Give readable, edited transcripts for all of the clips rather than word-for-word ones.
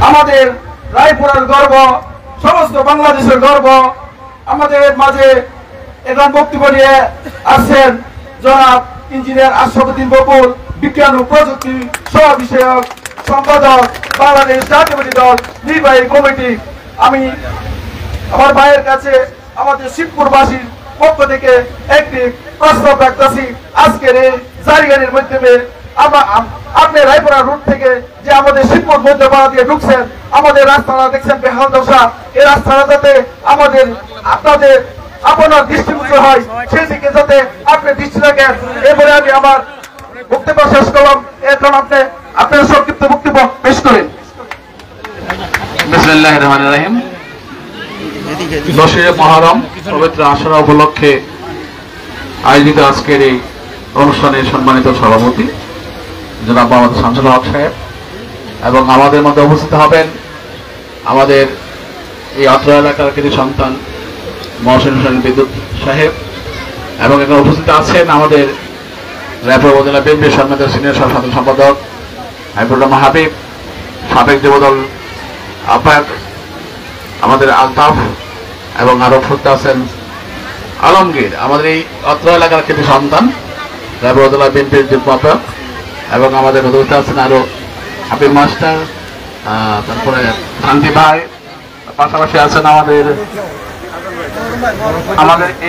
আমাদের রায়পুরের গর্ব, সমস্ত বাংলাদেশের গর্ব। আমাদের মাঝে এখন বক্তব্য নিয়ে আসছেন জনাব ইঞ্জিনিয়ার আশরাফুদ্দিন বকুল, বিজ্ঞান ও প্রযুক্তি সহ বিষয়ক সম্পাদক, বাংলাদেশ জাতীয়তাবাদী দল নির্বাহী কমিটি। আমি আমার ভাইয়ের কাছে আমাদের শিবপুরবাসীর পক্ষ থেকে একটি প্রস্তাব রাখতেছি। আজকের এই জারিগানির মাধ্যমে আপনি রায়পুরা রুট থেকে যে আমাদের শিবপুর মধ্যপাড়া দিয়ে ঢুকছেন, আমাদের রাস্তাটা দেখছেন বেহাল দশা। এই রাস্তাটা যাতে আপনাদের আপনার দৃষ্টিগোচর হয়, সেদিকে যাতে আপনি দৃষ্টি রাখেন। এরপরে আমি আমার বক্তব্য শেষ করলাম। এখন আপনি আপনার সংক্ষিপ্ত বক্তব্য পেশ করেন। বিসমিল্লাহির রহমানির রহিম। 10 মুহররম পবিত্র আশুরা উপলক্ষে আয়োজিত আজকের এই অনুষ্ঠানের সম্মানিত সভাপতি জনাব মোহাম্মদ শামসুল হক সাহেব, এবং আমাদের মধ্যে উপস্থিত হবেন আমাদের এই অত্র এলাকার কিছু সন্তান মহসিন হোসেন বিদ্যুৎ সাহেব, এবং এখানে উপস্থিত আছেন আমাদের রায়পুর উপজেলা বিএনপির সম্মানিত সিনিয়র সাধারণ সম্পাদক হাবিবুর রহমান হাবিব, সাবেক যুবদল আহ্বায়ক আমাদের আলতাফ, এবং আরো উপস্থিত আছেন আলমগীর, আমাদের এই অত্র এলাকার কিছু সন্তান রায়পুর উপজেলা বিএনপির যুগ্ম আহ্বায়ক, এবং আমাদের উপস্থিত আছেন আরো হাবিব মাস্টার, তারপরে শান্তি ভাই, পাশাপাশি আছেন আমাদের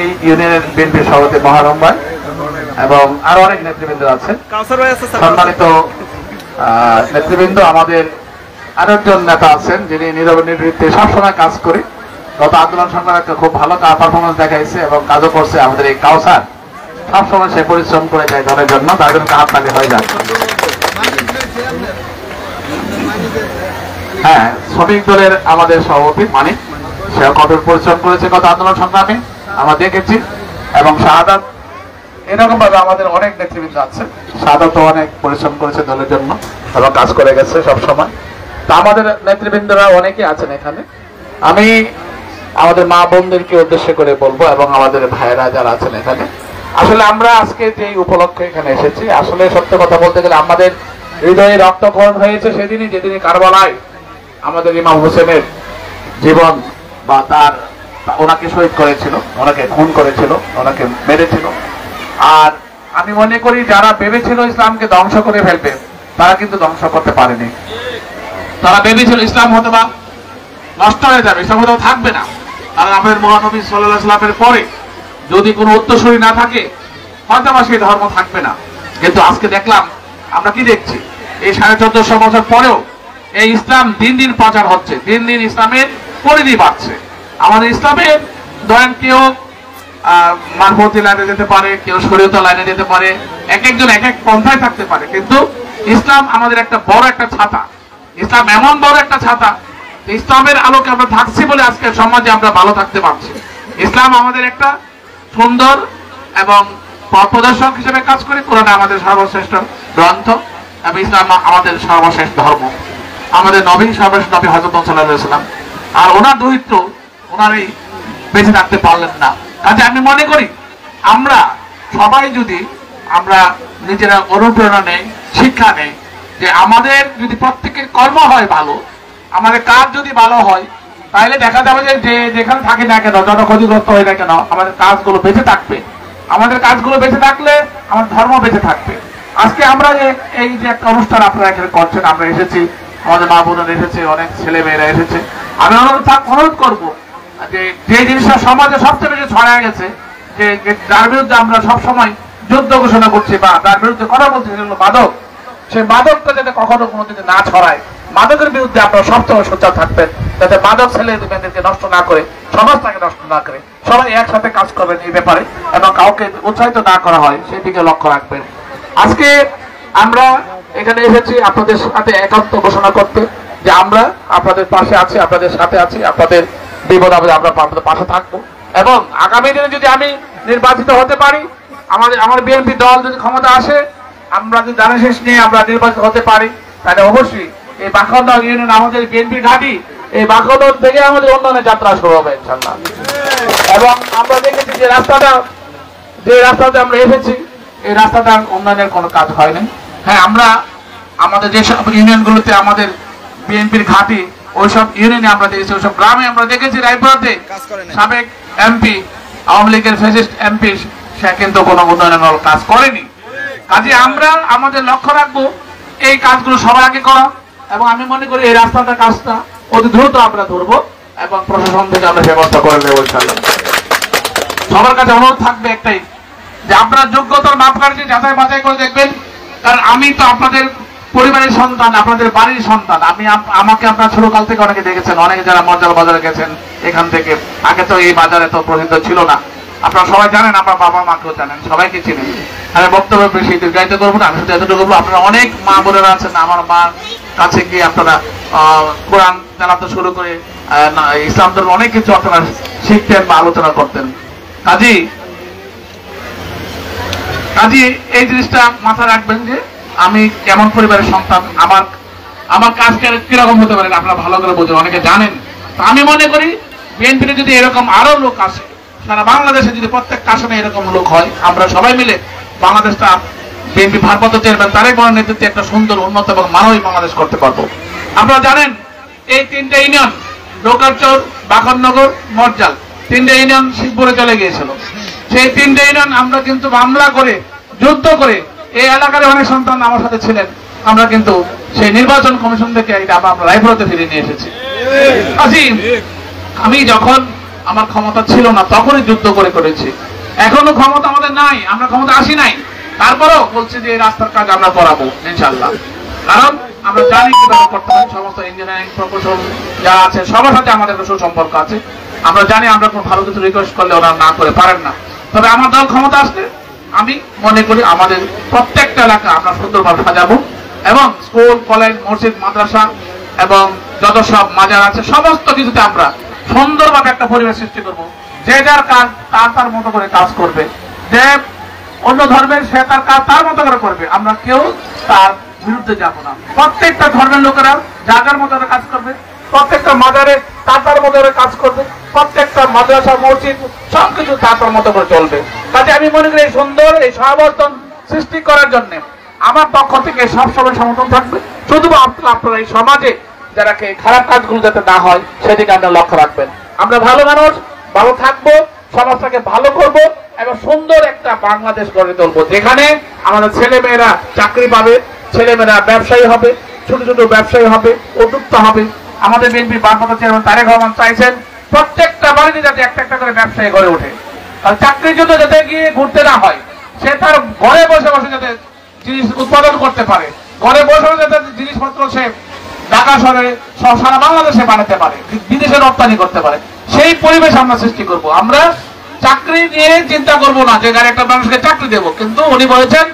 এই ইউনিয়নের বিএনপির সভাপতি মহারম ভাই, এবং আরো অনেক নেতৃবৃন্দ আছেন। সম্মানিত নেতৃবৃন্দ, আমাদের আরেকজন নেতা আছেন যিনি নীরব নিবৃত্তে সবসময় কাজ করে, গত আন্দোলন সংগ্রামে একটা খুব ভালো পারফরমেন্স দেখাইছে এবং কাজও করছে। আমাদের এই কাউসার সবসময় সে পরিশ্রম করে যায় দলের জন্য, তার জন্য হাত তালি হয়ে যায়। হ্যাঁ, শ্রমিক দলের আমাদের সভাপতি মানিক, সে কঠোর পরিশ্রম করেছে গত আন্দোলন সংগ্রামে, আমরা দেখেছি। এবং শাহাদাত, এরকম ভাবে আমাদের অনেক নেতৃবৃন্দ আছে। শাহাদাত অনেক পরিশ্রম করেছে দলের জন্য এবং কাজ করে গেছে সবসময়। তা আমাদের নেতৃবৃন্দরা অনেকে আছেন এখানে। আমি আমাদের মা বোনদেরকে উদ্দেশ্য করে বলবো, এবং আমাদের ভাইয়েরা যারা আছেন এখানে, আসলে আমরা আজকে যে উপলক্ষে এখানে এসেছি, আসলে সত্য কথা বলতে গেলে আমাদের হৃদয়ে রক্তক্ষরণ হয়েছে সেদিনই, যেদিনই কারবালায় আমাদের ইমাম হোসেনের জীবন বা ওনাকে শহীদ করেছিল, ওনাকে খুন করেছিল, ওনাকে মেরেছিল। আর আমি মনে করি যারা ভেবেছিল ইসলামকে ধ্বংস করে ফেলবে, তারা কিন্তু ধ্বংস করতে পারেনি। তারা ভেবেছিল ইসলাম হয়তো বা নষ্ট হয়ে যাবে, ইসলাম হয়তো থাকবে না, কারণ আমাদের মহানবী সাল্লাল্লাহু আলাইহি ওয়াসাল্লামের পরে যদি কোনো উত্তরসূরি না থাকে, হয়তো বা সেই ধর্ম থাকবে না। কিন্তু আজকে দেখলাম, আমরা কি দেখছি, এই 1450 বছর পরেও এই ইসলাম দিন দিন প্রচার হচ্ছে, দিন দিন ইসলামের পরিধি বাড়ছে। আমাদের ইসলামের ধরেন কেউ মারফতি লাইনে যেতে পারে, কেউ শরীয়ত লাইনে যেতে পারে, এক একজন এক এক পন্থায় থাকতে পারে, কিন্তু ইসলাম আমাদের একটা বড় একটা ছাতা। ইসলাম এমন বড় একটা ছাতা, ইসলামের আলোকে আমরা থাকছি বলে আজকে সমাজে আমরা ভালো থাকতে পারছি। ইসলাম আমাদের একটা সুন্দর এবং পথ প্রদর্শক হিসেবে কাজ করে। কোরআন আমাদের সর্বশ্রেষ্ঠ গ্রন্থ, এবং ইসলাম আমাদের সর্বশেষ ধর্ম। আমাদের নবী সর্বশেষ নবী হযরত সাল্লাল্লাহু আলাইহি ওয়াসাল্লাম, আর ওনার দৌহিত্র ওনারই বেঁচে থাকতে পারলেন না। কাজে আমি মনে করি আমরা সবাই যদি আমরা নিজেরা অনুপ্রেরণা নেই, শিক্ষা নেই, যে আমাদের যদি প্রত্যেকের কর্ম হয় ভালো, আমাদের কাজ যদি ভালো হয়, তাহলে দেখা যাবে যে যেখানে থাকি না কেন, যত ক্ষতিগ্রস্ত হয় না কেন, আমাদের কাজগুলো বেঁচে থাকবে। আমাদের কাজগুলো বেঁচে থাকলে আমার ধর্ম বেঁচে থাকবে। আজকে আমরা এই যে একটা অনুষ্ঠান আপনারা এখানে করছেন, আমরা এসেছি, আমাদের মা বোনেরা এসেছে, অনেক ছেলে মেয়েরা এসেছে। আমি অনুরোধ করবো যে জিনিসটা সমাজে সবচেয়ে বেশি ছড়ায় গেছে, যে যার বিরুদ্ধে আমরা সবসময় যুদ্ধ ঘোষণা করছি বা যার বিরুদ্ধে কথা বলছি, সেগুলো মাদক। সেই মাদকটা যাতে কখনো কোনোদিন না ছড়ায়, মাদকের বিরুদ্ধে আপনারা সবসময় সোচ্চার থাকবেন, যাতে মাদক ছেলে মেয়েদেরকে নষ্ট না করে, সমাজটাকে নষ্ট না করে, সবাই একসাথে কাজ করবেন এই ব্যাপারে, এবং কাউকে উৎসাহিত না করা হয় সেই দিকে লক্ষ্য রাখবেন। আজকে আমরা এখানে এসেছি আপনাদের সাথে একান্ত ঘোষণা করতে, যে আমরা আপনাদের পাশে আছি, আপনাদের সাথে আছি, আপনাদের বিপদ আপদে আমরা আপনাদের পাশে থাকবো। এবং আগামী দিনে যদি আমি নির্বাচিত হতে পারি, আমার বিএনপি দল যদি ক্ষমতা আসে, আমরা যদি দানের নিয়ে আমরা নির্বাচিত হতে পারি, তাহলে অবশ্যই এই বাঁকড়া ইউনিয়ন আমাদের বিএনপি ঘাঁটি, এই বাঁকড়া থেকে আমাদের উন্নয়নের যাত্রা শুরু হবে ইনশাআল্লাহ। এবং আমরা দেখেছি যে রাস্তাতে আমরা এসেছি, এই রাস্তাটার উন্নয়নের কোনো কাজ হয়নি। হ্যাঁ, আমরা আমাদের যেসব ইউনিয়নগুলোতে আমাদের বিএনপির ঘাঁটি ওইসব ইউনিয়নে আমরা দেখেছি, ওইসব গ্রামে আমরা দেখেছি। রায়পুরাতে সাবেক এমপি, আওয়ামী লীগের ফ্যাসিস্ট এমপি, সে কিন্তু কোনো উন্নয়নের কাজ করেনি। কাজে আমরা আমাদের লক্ষ্য রাখবো এই কাজগুলো সবার আগে করা, এবং আমি মনে করি এই রাস্তাটার কাজটা অতি দ্রুত আমরা ধরবো এবং প্রশাসন থেকে আমরা ব্যবস্থা করে দেবো ইনশাআল্লাহ। সবার কাছে অনুরোধ থাকবে একটাই, যে আপনার যোগ্যতার মাপকাঠি যাচাই বাছাই করে দেখবেন। কারণ আমি তো আপনাদের পরিবারের সন্তান, আপনাদের বাড়ির সন্তান। আমাকে আপনার ছোটকাল থেকে অনেকে দেখেছেন, অনেকে যারা মর্যাদা বাজারে গেছেন এখান থেকে। আগে তো এই বাজারে তো প্রসিদ্ধ ছিল না, আপনারা সবাই জানেন, আপনার বাবা মাকেও জানেন, সবাইকে চিনেন। আমি বক্তব্য বেশি দীর্ঘায়িত করবো না, আমি শুধু এতটুকু বলবো, আপনারা অনেক মা বোনেরা আছেন, আমার মার কাছে গিয়ে আপনারা কোরআন জানাতে শুরু করে ইসলাম ধর্ম অনেক কিছু আপনারা শিখতেন বা আলোচনা করতেন। কাজী এই জিনিসটা মাথায় রাখবেন যে আমি কেমন পরিবারের সন্তান, আমার কাজ কিরকম হতে পারে আপনারা ভালো করে বোঝেন, অনেকে জানেন। তো আমি মনে করি বিএনপিতে যদি এরকম আরো লোক আসে, সারা বাংলাদেশে যদি প্রত্যেকটা আসনে এরকম লোক হয়, আমরা সবাই মিলে বাংলাদেশটা বিএনপি ভারপ্রাপ্ত চেয়ারম্যান তারেক রহমানের নেতৃত্বে একটা সুন্দর, উন্নত এবং মানবিক বাংলাদেশ করতে পারবো। আপনারা জানেন এই 3টে ইউনিয়ন, লোকারচর, বাখরনগর, মরজাল, 3টে ইউনিয়ন শিবপুরে চলে গিয়েছিল। সেই 3টে ইউনিয়ন আমরা কিন্তু মামলা করে, যুদ্ধ করে, এই এলাকার অনেক সন্তান আমার সাথে ছিলেন, আমরা কিন্তু সেই নির্বাচন কমিশন থেকে এটা আমরা রায়পুরাতে ফিরিয়ে নিয়ে এসেছি। আমি যখন আমার ক্ষমতা ছিল না তখনই যুদ্ধ করে করেছি, এখনো ক্ষমতা আমাদের নাই, আমরা ক্ষমতা আসি নাই, তারপরেও বলছি যে এই রাস্তার কাজ আমরা করাবো ইনশাআল্লাহ। কারণ আমরা জানি কিভাবে করতে হবে, সমস্ত ইঞ্জিনিয়ারিং প্রকৌশল যা আছে সবার সাথে আমাদের সুসম্পর্ক আছে। আমরা জানি আমরা কোনো ভালো কিছু রিকোয়েস্ট করলে ওরা না করে পারেন না। তবে আমার দল ক্ষমতা আসলে আমি মনে করি আমাদের প্রত্যেকটা এলাকা আমরা সুন্দরভাবে সাজাবো, এবং স্কুল, কলেজ, মসজিদ, মাদ্রাসা এবং যত সব মাজার আছে সমস্ত কিছুতে আমরা সুন্দরভাবে একটা পরিবেশ সৃষ্টি করবো। যে যার কাজ তার মতো করে কাজ করবে, যে অন্য ধর্মের সে তার কাজ তার মতো করে করবে, আমরা কেউ তার বিরুদ্ধে যাব না। প্রত্যেকটা ধর্মের লোকেরা যার মতো করে কাজ করবে, প্রত্যেকটা মাজারে তার মতো করে কাজ করবে, প্রত্যেকটা মাদ্রাসা, মসজিদ সবকিছু তার মতো করে চলবে। কাজে আমি মনে করি এই সুন্দর এই সহাবস্থান সৃষ্টি করার জন্য আমার পক্ষ থেকে সবসময় সমর্থন থাকবে। শুধু আপনারা এই সমাজে যারা খারাপ কাজগুলো যাতে না হয় সেদিকে আমরা লক্ষ্য রাখবেন। আমরা ভালো মানুষ, ভালো থাকবো, সমাজটাকে ভালো করব এবং সুন্দর একটা বাংলাদেশ গড়ে তুলবো, যেখানে আমাদের ছেলেমেয়েরা চাকরি পাবে, ছেলেমেয়েরা ব্যবসায়ী হবে, ছোট ছোট ব্যবসায়ী হবে, উদ্যোক্তা হবে। আমাদের বিএনপি ভারপ্রাপ্ত চেয়ারম্যান তারেক রহমান চাইছেন প্রত্যেকটা বাড়িতে যাতে একটা একটা করে ব্যবসায়ী গড়ে ওঠে। আর চাকরির জন্য যাতে গিয়ে ঘুরতে না হয়, সে তার ঘরে বসে বসে যাতে জিনিস উৎপাদন করতে পারে, ঘরে বসে যাতে জিনিসপত্র সে ঢাকা শহরে সারা বাংলাদেশে বানাতে পারে, বিদেশে রপ্তানি করতে পারে, সেই পরিবেশ আমরা সৃষ্টি করব। আমরা চাকরি নিয়ে চিন্তা করব না যে একটা মানুষকে চাকরি দেব, কিন্তু উনি বলেছেন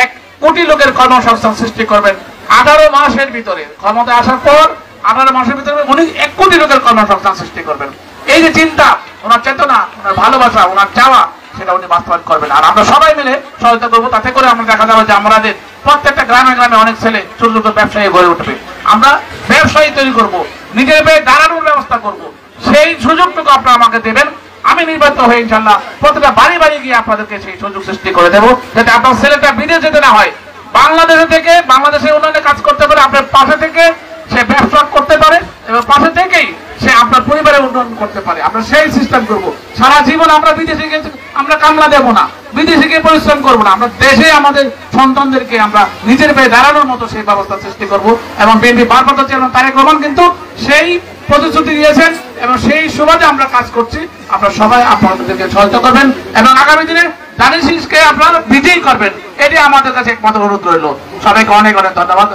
1 কোটি লোকের কর্মসংস্থান সৃষ্টি করবেন 18 মাসের ভিতরে। ক্ষমতায় আসার পর 18 মাসের ভিতরে উনি 1 কোটি লোকের কর্মসংস্থান সৃষ্টি করবেন। এই যে চিন্তা, ওনার চেতনা, ওনার ভালোবাসা, ওনার চাওয়া, সেটা উনি বাস্তবায়ন করবেন। আর আমরা সবাই মিলে সহায়তা করবো, তাতে করে আমরা দেখা যাবে যে আমাদের প্রত্যেকটা গ্রামে গ্রামে অনেক ছেলে ছোট ছোট ব্যবসায়ী গড়ে উঠবে। আমরা ব্যবসায়ী তৈরি করব, নিজের পেয়ে দাঁড়ানোর ব্যবস্থা করব, সেই সুযোগটুকু আপনারা আমাকে দেবেন। আমি নির্বাচিত হয়ে ইনশাআল্লাহ প্রত্যেকটা বাড়ি বাড়ি গিয়ে আপনাদেরকে সেই সুযোগ সৃষ্টি করে দেবো, যাতে আপনার ছেলেটা বিদেশ যেতে না হয়, বাংলাদেশে থেকে বাংলাদেশের উন্নয়নে কাজ করতে পারে, আপনার পাশে থেকে সে ব্যবসা করতে পারে এবং পাশে থেকেই সে আপনার পরিবারের উন্নয়ন করতে পারে। আমরা সেই সিস্টেম করবো। সারা জীবন আমরা বিদেশে গেছি, আমরা কামলা দেবো না, বিদেশে গিয়ে পরিশ্রম করবো না, আমরা দেশে আমাদের সন্তানদেরকে আমরা নিজের পেয়ে দাঁড়ানোর মতো সেই ব্যবস্থা সৃষ্টি করবো। এবং বিএনপি ভারপ্রাপ্ত চেয়ারম্যান তারেক রহমান কিন্তু সেই প্রতিশ্রুতি দিয়েছেন এবং সেই সুবাদে আমরা কাজ করছি। আপনারা সবাই আপনাদেরকে সহায়তা করবেন এবং আগামী দিনে ধানের শীষকে আপনারা বিজয়ী করবেন, এটি আমাদের কাছে একমাত্র অনুরোধ রইল। সবাইকে অনেক অনেক ধন্যবাদ।